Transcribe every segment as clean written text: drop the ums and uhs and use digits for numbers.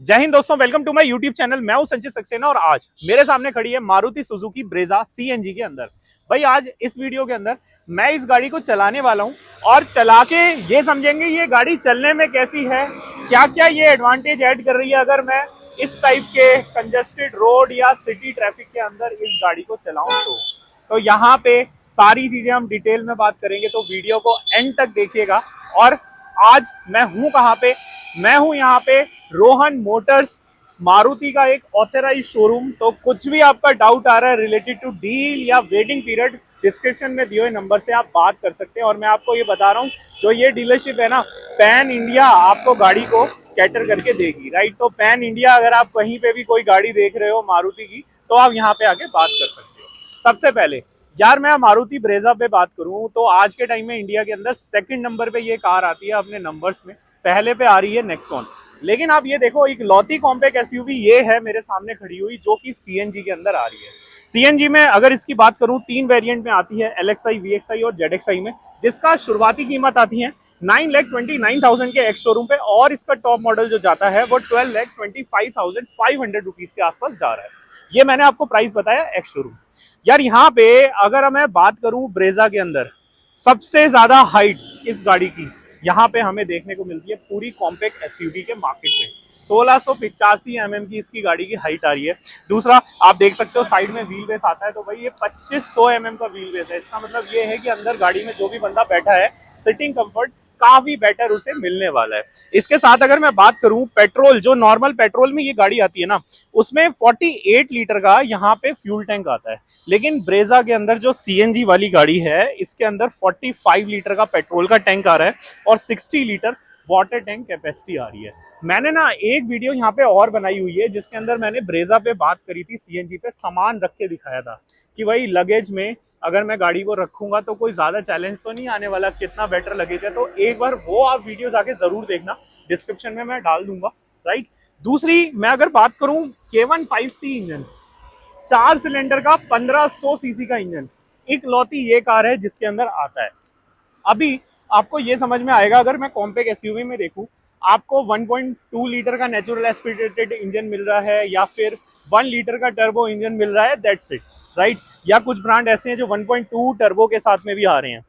जय हिंद दोस्तों, welcome to my YouTube channel. मैं हूं संचित सक्सेना और आज मेरे सामने खड़ी है मारुति सुजुकी ब्रेजा सीएनजी के अंदर। भाई आज इस वीडियो के अंदर मैं इस गाड़ी को चलाने वाला हूं और चला के ये समझेंगे ये गाड़ी चलने में कैसी है, क्या क्या ये एडवांटेज ऐड कर रही है अगर मैं इस टाइप के कंजेस्टेड रोड या सिटी ट्रैफिक के अंदर इस गाड़ी को चलाऊं तो यहाँ पे सारी चीजें हम डिटेल में बात करेंगे, तो वीडियो को एंड तक देखिएगा। और आज मैं हूं कहाँ पे? मैं हूं यहाँ पे रोहन मोटर्स, मारुति का एक ऑथराइज शोरूम। तो कुछ भी आपका डाउट आ रहा है रिलेटेड टू डील या वेटिंग पीरियड, डिस्क्रिप्शन में दिए हुए नंबर से आप बात कर सकते हैं। और मैं आपको ये बता रहा हूँ, जो ये डीलरशिप है ना, पैन इंडिया आपको गाड़ी को कैटर करके देगी, राइट। तो पैन इंडिया अगर आप कहीं पे भी कोई गाड़ी देख रहे हो मारुति की, तो आप यहाँ पे आके बात कर सकते हो। सबसे पहले यार मैं मारुति ब्रेजा पे बात करूं तो आज के टाइम में इंडिया के अंदर सेकंड नंबर पे ये कार आती है अपने नंबर्स में। पहले पे आ रही है नेक्सॉन। लेकिन आप ये देखो, एक लौती कॉम्पैक्ट एसयूवी ये है मेरे सामने खड़ी हुई, जो कि सीएनजी के अंदर आ रही है। सीएनजी में अगर इसकी बात करूं, तीन वेरिएंट में आती है, एलएक्सआई, वीएक्सआई और जेडएक्सआई में, जिसका शुरुआती कीमत आती है 9,29,000 के एक्स शोरूम पे, और इसका टॉप मॉडल जो जाता है वो 12,25,500 रुपीज के आसपास जा रहा है। ये मैंने आपको प्राइस बताया एक्स शोरूम। यार यहाँ पे अगर मैं बात करूं ब्रेजा के अंदर, सबसे ज्यादा हाइट इस गाड़ी की यहाँ पे हमें देखने को मिलती है पूरी कॉम्पैक्ट एसयूवी के मार्केट में। 1685 की इसकी गाड़ी की हाइट आ रही है। दूसरा आप देख सकते हो साइड में व्हील बेस आता है, तो भाई ये 2500 का व्हील बेस है। इसका मतलब ये है कि अंदर गाड़ी में जो भी बंदा बैठा है, सिटिंग कंफर्ट काफी बेटर उसे मिलने वाला है। इसके साथ अगर मैं बात करूं पेट्रोल, जो नॉर्मल पेट्रोल में ये गाड़ी आती है ना, उसमें 48 लीटर का यहाँ पे फ्यूल टैंक आता है। लेकिन ब्रेजा के अंदर जो सीएनजी वाली गाड़ी है, इसके अंदर 45 लीटर का पेट्रोल का टैंक आ रहा है और 60 लीटर वाटर टैंक कैपेसिटी आ रही है। मैंने ना एक वीडियो यहाँ पे और बनाई हुई है, जिसके अंदर मैंने ब्रेजा पे बात करी थी, सीएनजी पे सामान रख के दिखाया था कि भाई लगेज में अगर मैं गाड़ी को रखूंगा तो कोई ज्यादा चैलेंज तो नहीं आने वाला, कितना बेटर लगेज है। तो एक बार वो आप वीडियो जाके जरूर देखना, डिस्क्रिप्शन में मैं डाल दूंगा, राइट। दूसरी मैं अगर बात करूं, K15C इंजन, 4 सिलेंडर का 1500 सीसी का इंजन, एक लौती ये कार है जिसके अंदर आता है। अभी आपको ये समझ में आएगा, अगर मैं कॉम्पैक्ट एसयूवी में देखूं, आपको 1.2 लीटर का नेचुरल एस्पिरेटेड इंजन मिल रहा है या फिर 1 लीटर का टर्बो इंजन मिल रहा है, दैट्स इट, राइट। या कुछ ब्रांड ऐसे हैं जो 1.2 टर्बो के साथ में भी आ रहे हैं।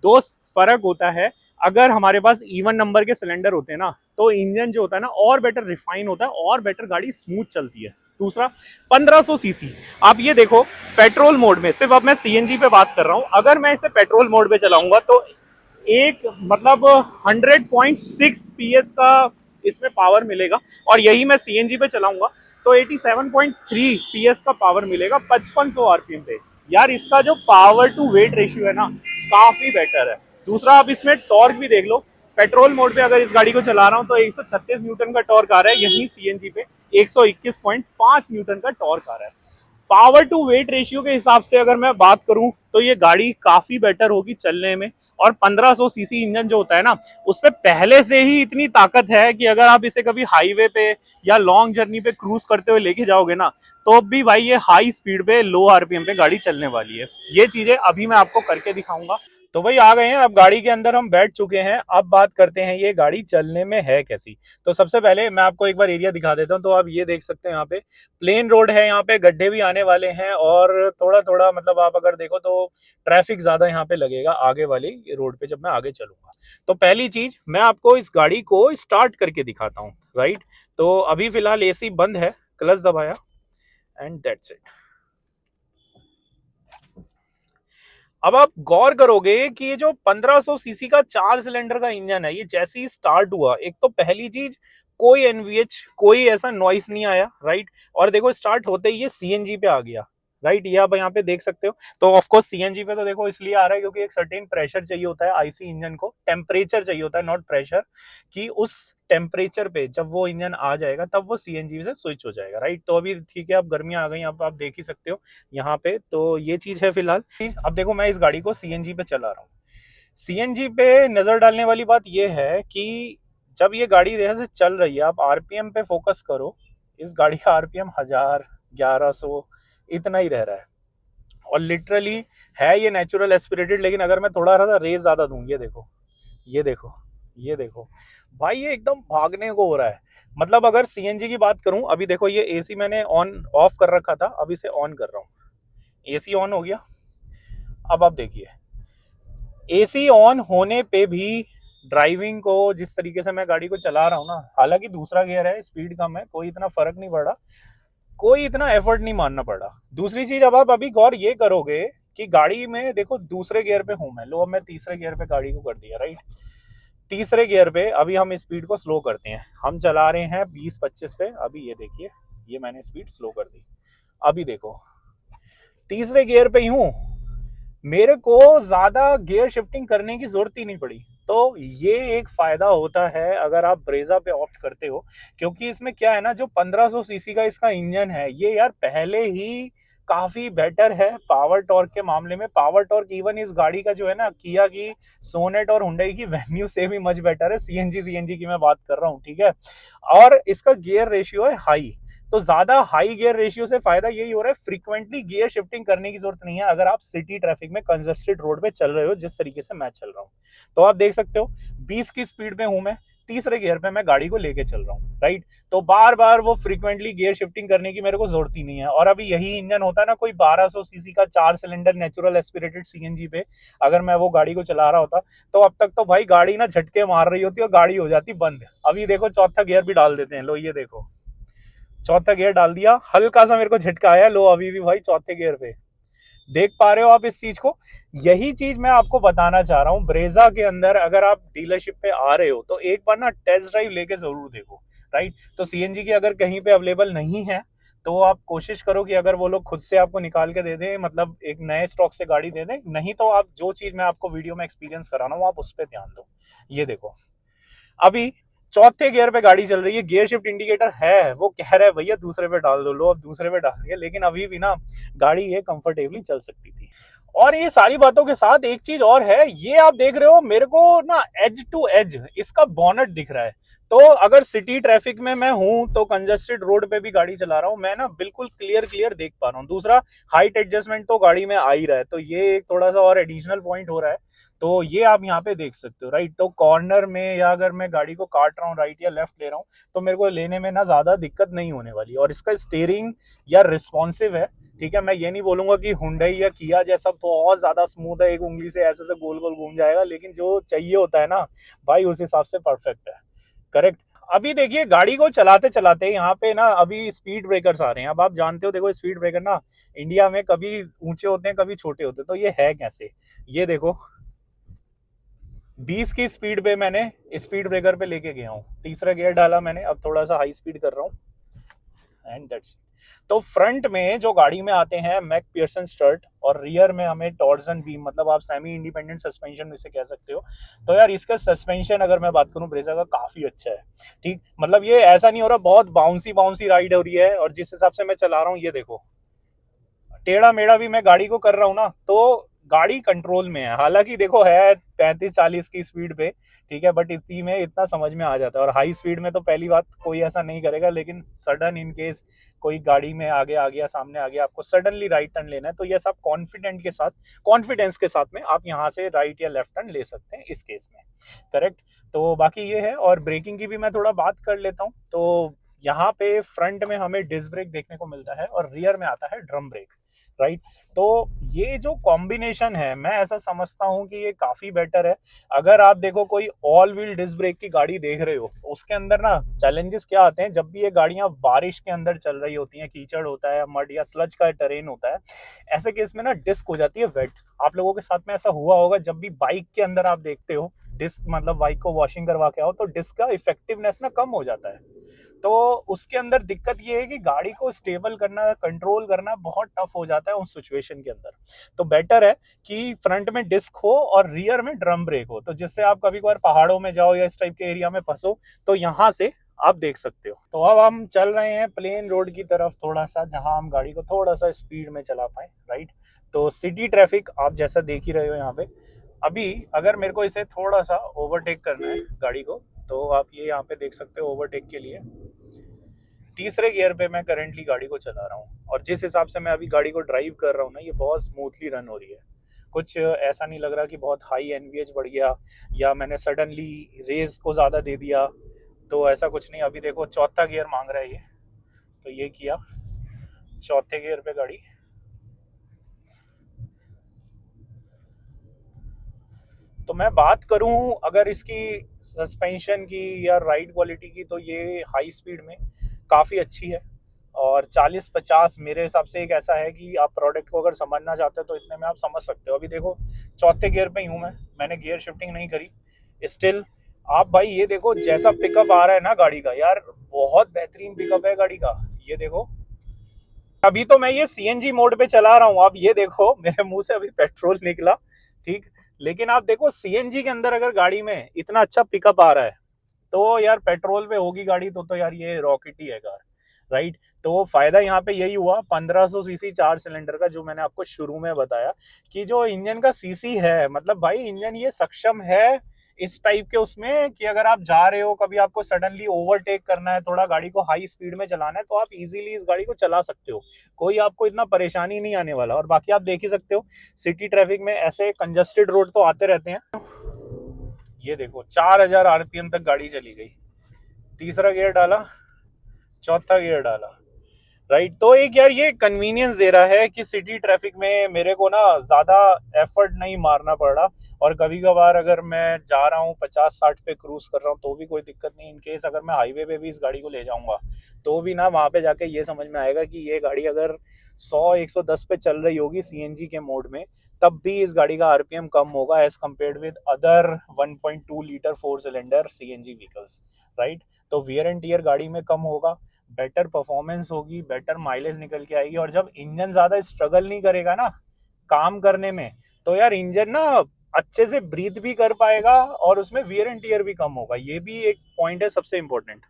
दो फर्क होता है, अगर हमारे पास इवन नंबर के सिलेंडर होते हैं ना, तो इंजन जो होता है ना और बेटर रिफाइन होता है और बेटर गाड़ी स्मूथ चलती है। दूसरा 1500 सीसी, आप ये देखो पेट्रोल मोड में, सिर्फ अब मैं सीएनजी पे बात कर रहा हूं, अगर मैं इसे पेट्रोल मोड पे चलाऊंगा तो एक मतलब 100.6 पीएस का इसमें पावर मिलेगा। और यही मैं सीएनजी पे चलाऊंगा तो 87.3 पीएस का पावर मिलेगा 5500 आरपीएम पे। यार इसका जो पावर टू वेट रेशियो है ना, काफी बेटर है। दूसरा आप इसमें टॉर्क भी देख लो, पेट्रोल मोड पे अगर इस गाड़ी को चला रहा हूं तो 136 न्यूटन का टॉर्क आ रहा है, यही सीएनजी पे 121.5 न्यूटन का टॉर्क आ रहा है। पावर टू वेट रेशियो के हिसाब से अगर मैं बात करूं तो ये गाड़ी काफी बेटर होगी चलने में। और 1500 सीसी इंजन जो होता है ना, उसपे पहले से ही इतनी ताकत है कि अगर आप इसे कभी हाईवे पे या लॉन्ग जर्नी पे क्रूज करते हुए लेके जाओगे ना, तो भी भाई ये हाई स्पीड पे लो आरपीएम पे गाड़ी चलने वाली है। ये चीजें अभी मैं आपको करके दिखाऊंगा। तो भाई आ गए हैं, अब गाड़ी के अंदर हम बैठ चुके हैं, अब बात करते हैं ये गाड़ी चलने में है कैसी। तो सबसे पहले मैं आपको एक बार एरिया दिखा देता हूँ। तो आप ये देख सकते हैं यहाँ पे प्लेन रोड है, यहाँ पे गड्ढे भी आने वाले हैं और थोड़ा थोड़ा मतलब आप अगर देखो तो ट्रैफिक ज्यादा यहाँ पे लगेगा आगे वाली रोड पे जब मैं आगे चलूंगा। तो पहली चीज मैं आपको इस गाड़ी को स्टार्ट करके दिखाता हूँ, राइट। तो अभी फिलहाल एसी बंद है, क्लच दबाया एंड दैट्स इट। अब आप गौर करोगे कि ये जो 1500 सीसी का 4 सिलेंडर का इंजन है, ये जैसे ही स्टार्ट हुआ, एक तो पहली चीज कोई एनवीएच, कोई ऐसा नॉइस नहीं आया, राइट। और देखो स्टार्ट होते ही ये सीएनजी पे आ गया, राइट। ये आप यहाँ पे देख सकते हो। तो ऑफ कोर्स सीएनजी पे तो देखो इसलिए आ रहा है क्योंकि एक सर्टेन प्रेशर चाहिए होता है आईसी इंजन को, टेम्परेचर चाहिए होता है, नॉट प्रेशर, कि उस टेम्परेचर पे जब वो इंजन आ जाएगा तब वो सीएनजी से स्विच हो जाएगा, राइट। तो अभी ठीक है, अब गर्मियां आ गई, अब आप देख ही सकते हो यहाँ पे। तो ये चीज है फिलहाल। अब देखो मैं इस गाड़ी को सीएनजी पे चला रहा हूँ। सीएनजी पे नजर डालने वाली बात ये है कि जब ये गाड़ी जैसे चल रही है, आप आरपीएम पे फोकस करो, इस गाड़ी का आरपीएम 1000, 1100 इतना ही रह रहा है। और लिटरली है ये नेचुरल एस्पिरेटेड, लेकिन अगर मैं थोड़ा सा रेस ज्यादा दूं, ये देखो, ये देखो, ये देखो भाई, ये एकदम भागने को हो रहा है। मतलब अगर सीएनजी की बात करूं, अभी देखो ये एसी मैंने ऑन ऑफ कर रखा था, अभी से ऑन कर रहा हूं, एसी ऑन हो गया। अब आप देखिए, एसी ऑन होने पे भी ड्राइविंग को जिस तरीके से मैं गाड़ी को चला रहा हूँ ना, हालांकि दूसरा गियर है, स्पीड कम है, कोई इतना फर्क नहीं पड़ा, कोई इतना एफर्ट नहीं मानना पड़ा। दूसरी चीज, अब आप अभी गौर ये करोगे कि गाड़ी में देखो दूसरे गियर पे हूं मैं, लो अब मैं तीसरे गियर पे गाड़ी को कर दिया, राइट। तीसरे गियर पे अभी हम स्पीड को स्लो करते हैं, हम चला रहे हैं 20-25 पे, अभी ये देखिए, ये मैंने स्पीड स्लो कर दी। अभी देखो तीसरे गियर पे ही हूं, मेरे को ज्यादा गियर शिफ्टिंग करने की जरूरत ही नहीं पड़ी। तो ये एक फायदा होता है अगर आप ब्रेजा पे ऑप्ट करते हो, क्योंकि इसमें क्या है ना, जो 1500 सीसी का इसका इंजन है, ये यार पहले ही काफी बेटर है पावर टॉर्क के मामले में। पावर टॉर्क इवन इस गाड़ी का जो है ना, किया की सोनेट और हुंडई की वेन्यू से भी मच बेटर है। सीएनजी की मैं बात कर रहा हूँ, ठीक है। और इसका गियर रेशियो है हाई, तो ज्यादा हाई गियर रेशियो से फायदा यही हो रहा है, फ्रीक्वेंटली गियर शिफ्टिंग करने की जरूरत नहीं है अगर आप सिटी ट्रैफिक में कंजेस्टेड रोड पे चल रहे हो, जिस तरीके से मैं चल रहा हूं। तो आप देख सकते हो 20 की स्पीड में हूं मैं, तीसरे गियर पे मैं गाड़ी को लेके चल रहा हूँ, राइट। तो बार बार वो फ्रीक्वेंटली गियर शिफ्टिंग करने की मेरे को जरूरत ही नहीं है। और अभी यही इंजन होता ना कोई 1200 सीसी का 4 सिलेंडर नेचुरल एस्पिरेटेड सीएनजी पे, अगर मैं वो गाड़ी को चला रहा होता, तो अब तक तो भाई गाड़ी ना झटके मार रही होती और गाड़ी हो जाती बंद। अभी देखो चौथा गियर भी डाल देते हैं, लो ये देखो चौथा गियर डाल दिया, हल्का सा मेरे को झटका आया, लो अभी भी भाई चौथे गियर पे। देख पा रहे हो आप इस चीज को? यही चीज मैं आपको बताना चाह रहा हूं, ब्रेजा के अंदर अगर आप डीलरशिप पे आ रहे हो तो एक बार ना टेस्ट ड्राइव लेके जरूर देखो, राइट। तो सीएनजी की अगर कहीं पे अवेलेबल नहीं है, तो आप कोशिश करो कि अगर वो लोग खुद से आपको निकाल के दे दें, मतलब एक नए स्टॉक से गाड़ी दे दें, नहीं तो आप जो चीज मैं आपको वीडियो में एक्सपीरियंस करा रहा हूं आप उस पर ध्यान दो। ये देखो अभी चौथे गियर पे गाड़ी चल रही है, गियर शिफ्ट इंडिकेटर है, वो कह रहा है भैया दूसरे पे डाल दो, लो अब दूसरे पे डाल दिया, लेकिन अभी भी ना गाड़ी ये कंफर्टेबली चल सकती थी। और ये सारी बातों के साथ एक चीज और है, ये आप देख रहे हो मेरे को ना एज टू एज इसका बॉनेट दिख रहा है। तो अगर सिटी ट्रैफिक में मैं हूं, तो कंजेस्टेड रोड पे भी गाड़ी चला रहा हूं मैं ना, बिल्कुल क्लियर क्लियर देख पा रहा हूं। दूसरा, हाइट एडजस्टमेंट तो गाड़ी में आ ही रहा है, तो ये एक थोड़ा सा और एडिशनल पॉइंट हो रहा है। तो ये आप यहाँ पे देख सकते हो, राइट। तो कॉर्नर में या अगर मैं गाड़ी को काट रहा हूँ, राइट या लेफ्ट ले रहा हूँ, तो मेरे को लेने में ना ज्यादा दिक्कत नहीं होने वाली। और इसका स्टीयरिंग या रिस्पॉन्सिव है, ठीक है। मैं ये नहीं बोलूंगा कि हुंडई या किया जैसा बहुत ज्यादा स्मूथ है, एक उंगली से ऐसे से गोल गोल घूम जाएगा, लेकिन जो चाहिए होता है ना भाई, उस हिसाब से परफेक्ट है, करेक्ट। अभी देखिए गाड़ी को चलाते चलाते यहाँ पे ना अभी स्पीड ब्रेकर्स आ रहे हैं। अब आप जानते हो, देखो स्पीड ब्रेकर ना इंडिया में कभी ऊंचे होते हैं कभी छोटे होते हैं, तो ये है कैसे, ये देखो 20 की स्पीड पे मैंने स्पीड ब्रेकर पे लेके गया हूँ, तीसरा गियर डाला मैंने, अब थोड़ा सा हाई स्पीड कर रहा हूँ, एंड दैट्स। तो फ्रंट में जो गाड़ी में आते हैं मैक पियर्सन स्टर्ट, और रियर में हमें टॉर्जन बीम, मतलब आप सेमी इंडिपेंडेंट सस्पेंशन इसे कह सकते हो। तो यार इसका सस्पेंशन अगर मैं बात करूं ब्रेजा का, काफी अच्छा है, ठीक। मतलब ये ऐसा नहीं हो रहा बहुत बाउंसी बाउंसी राइड हो रही है, और जिस हिसाब से मैं चला रहा हूँ ये देखो, टेढ़ा मेढ़ा भी मैं गाड़ी को कर रहा हूँ ना, तो गाड़ी कंट्रोल में है। हालांकि देखो है 35-40 की स्पीड पे, ठीक है, बट इतनी में इतना समझ में आ जाता है। और हाई स्पीड में तो पहली बात कोई ऐसा नहीं करेगा, लेकिन सडन इन केस कोई गाड़ी में आगे आ गया, सामने आ गया, आपको सडनली राइट टर्न लेना है, तो ये सब कॉन्फिडेंट के साथ, कॉन्फिडेंस के साथ में आप यहाँ से राइट या लेफ्ट टर्न ले सकते हैं इस केस में, करेक्ट। तो बाकी ये है, और ब्रेकिंग की भी मैं थोड़ा बात कर लेता हूँ। तो यहाँ पे फ्रंट में हमें डिस्क ब्रेक देखने को मिलता है, और रियर में आता है ड्रम ब्रेक, राइट। तो ये जो कॉम्बिनेशन है, मैं ऐसा समझता हूं कि ये काफी बेटर है। अगर आप देखो कोई ऑल व्हील डिस्क ब्रेक की गाड़ी देख रहे हो, उसके अंदर ना चैलेंजेस क्या आते हैं, जब भी ये गाड़ियां बारिश के अंदर चल रही होती हैं, कीचड़ होता है, मड या स्लज का टेरेन होता है, ऐसे केस में ना डिस्क हो जाती है वेट। आप लोगों के साथ में ऐसा हुआ होगा, जब भी बाइक के अंदर आप देखते हो डिस्क, मतलब बाइक को वॉशिंग करवा के आओ, तो डिस्क का इफेक्टिवनेस ना कम हो जाता है। तो उसके अंदर दिक्कत ये है कि गाड़ी को स्टेबल करना, कंट्रोल करना बहुत टफ हो जाता है उस सिचुएशन के अंदर। तो बेटर है कि फ्रंट में डिस्क हो और रियर में ड्रम ब्रेक हो, तो जिससे आप कभी कभार पहाड़ों में जाओ या इस टाइप के एरिया में फंसो, तो यहाँ से आप देख सकते हो। तो अब हम चल रहे हैं प्लेन रोड की तरफ थोड़ा सा, जहां हम गाड़ी को थोड़ा सा स्पीड में चला पाए, राइट। तो सिटी ट्रैफिक आप जैसा देख ही रहे हो यहाँ पे। अभी अगर मेरे को इसे थोड़ा सा ओवरटेक करना है गाड़ी को, तो आप ये यहाँ पे देख सकते हो, ओवरटेक के लिए तीसरे गियर पे मैं करंटली गाड़ी को चला रहा हूँ, और जिस हिसाब से मैं अभी गाड़ी को ड्राइव कर रहा हूँ ना, ये बहुत स्मूथली रन हो रही है। कुछ ऐसा नहीं लग रहा कि बहुत हाई एनवीएच बढ़ गया या मैंने सडनली रेस को ज़्यादा दे दिया, तो ऐसा कुछ नहीं। अभी देखो चौथा गियर मांग रहा है ये, तो ये किया चौथे गियर पे गाड़ी। तो मैं बात करूं अगर इसकी सस्पेंशन की या राइड क्वालिटी की, तो ये हाई स्पीड में काफ़ी अच्छी है। और 40-50 मेरे हिसाब से एक ऐसा है कि आप प्रोडक्ट को अगर समझना चाहते हो तो इतने में आप समझ सकते हो। अभी देखो चौथे गियर पे ही हूँ मैंने गियर शिफ्टिंग नहीं करी स्टिल। आप भाई ये देखो जैसा पिकअप आ रहा है ना गाड़ी का, यार बहुत बेहतरीन पिकअप है गाड़ी का। ये देखो अभी तो मैं ये सीएनजी मोड पे चला रहा हूँ, आप ये देखो मेरे मुंह से अभी पेट्रोल निकला, ठीक। लेकिन आप देखो सीएनजी के अंदर अगर गाड़ी में इतना अच्छा पिकअप आ रहा है, तो यार पेट्रोल पे होगी गाड़ी तो यार ये रॉकेट ही है कार, राइट। तो फायदा यहाँ पे यही हुआ 1500 सीसी 4 सिलेंडर का, जो मैंने आपको शुरू में बताया कि जो इंजन का सीसी है, मतलब भाई इंजन ये सक्षम है इस टाइप के उसमें कि अगर आप जा रहे हो, कभी आपको सडनली ओवरटेक करना है, थोड़ा गाड़ी को हाई स्पीड में चलाना है, तो आप इजीली इस गाड़ी को चला सकते हो, कोई आपको इतना परेशानी नहीं आने वाला। और बाकी आप देख ही सकते हो सिटी ट्रैफिक में ऐसे कंजस्टेड रोड तो आते रहते हैं। ये देखो 4000 आरपीएम तक गाड़ी चली गई, तीसरा गियर डाला, चौथा गियर डाला, राइट। तो एक यार ये कन्वीनियंस दे रहा है कि सिटी ट्रैफिक में मेरे को ना ज़्यादा एफर्ट नहीं मारना पड़ रहा। और कभी कभार अगर मैं जा रहा हूँ 50-60 पे क्रूज कर रहा हूँ तो भी कोई दिक्कत नहीं। इन केस अगर मैं हाईवे पे भी इस गाड़ी को ले जाऊंगा तो भी ना वहाँ पे जाके ये समझ में आएगा कि ये गाड़ी अगर 100-110 पे चल रही होगी सीएनजी के मोड में, तब भी इस गाड़ी का आरपीएम कम होगा as compared with other 1.2 litre 4 cylinder CNG vehicles, right. तो वियर एंड टीयर गाड़ी में कम होगा, बेटर परफॉर्मेंस होगी, बेटर माइलेज निकल के आएगी। और जब इंजन ज्यादा स्ट्रगल नहीं करेगा ना काम करने में, तो यार इंजन ना अच्छे से ब्रीथ भी कर पाएगा और उसमें वियर एंड टीयर भी कम होगा। ये भी एक पॉइंट है सबसे इंपॉर्टेंट।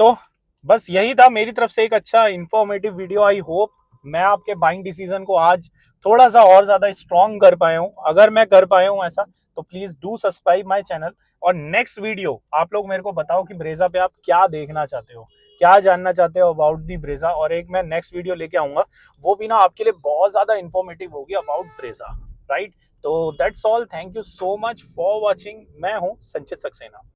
तो बस यही था मेरी तरफ से एक अच्छा इंफॉर्मेटिव वीडियो। आई होप मैं आपके बाइंग डिसीजन को आज थोड़ा सा और ज्यादा स्ट्रॉन्ग कर पाया हूँ। अगर मैं कर पाया हूँ ऐसा, तो please do subscribe my channel. और नेक्स्ट वीडियो आप लोग मेरे को बताओ कि ब्रेजा पे आप क्या देखना चाहते हो, क्या जानना चाहते हो अबाउट दी ब्रेजा। और एक मैं नेक्स्ट वीडियो लेके आऊंगा, वो भी ना आपके लिए बहुत ज्यादा इंफॉर्मेटिव होगी अबाउट ब्रेजा, राइट। तो that's all, thank you so much for watching. मैं हूँ संचित सक्सेना।